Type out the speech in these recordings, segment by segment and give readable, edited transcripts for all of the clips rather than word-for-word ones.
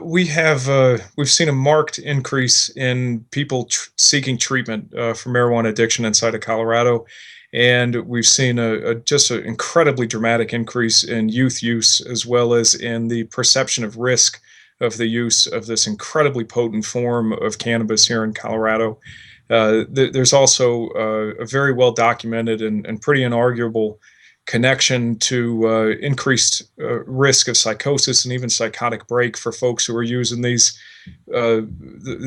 We've seen a marked increase in people seeking treatment for marijuana addiction inside of Colorado, and we've seen just an incredibly dramatic increase in youth use as well as in the perception of risk of the use of this incredibly potent form of cannabis here in Colorado. There's also a very well documented and pretty inarguable connection to increased risk of psychosis and even psychotic break for folks who are using these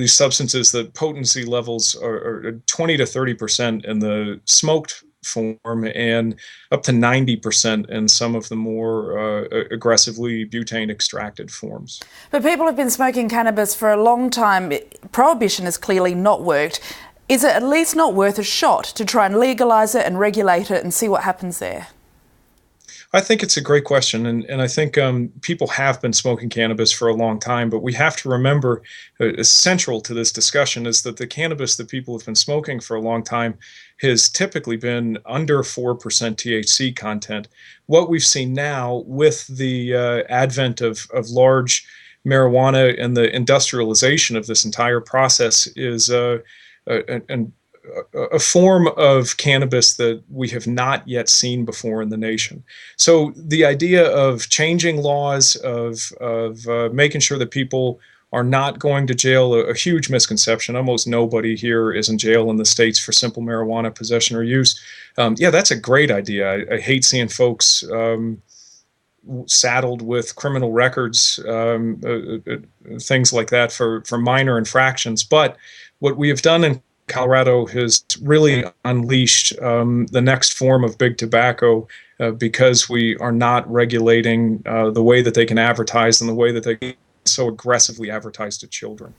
substances. The potency levels are 20 to 30% in the smoked form and up to 90% in some of the more aggressively butane extracted forms. But people have been smoking cannabis for a long time. Prohibition has clearly not worked. Is it at least not worth a shot to try and legalise it and regulate it and see what happens there? I think it's a great question, and I think people have been smoking cannabis for a long time, but we have to remember, central to this discussion is that the cannabis that people have been smoking for a long time has typically been under 4% THC content. What we've seen now with the advent of large marijuana and the industrialization of this entire process is a form of cannabis that we have not yet seen before in the nation. So the idea of changing laws, of making sure that people are not going to jail, a huge misconception. Almost nobody here is in jail in the States for simple marijuana possession or use. Yeah, that's a great idea. I hate seeing folks saddled with criminal records, things like that for minor infractions. But what we have done in Colorado has really unleashed the next form of big tobacco because we are not regulating the way that they can advertise and the way that they can so aggressively advertise to children.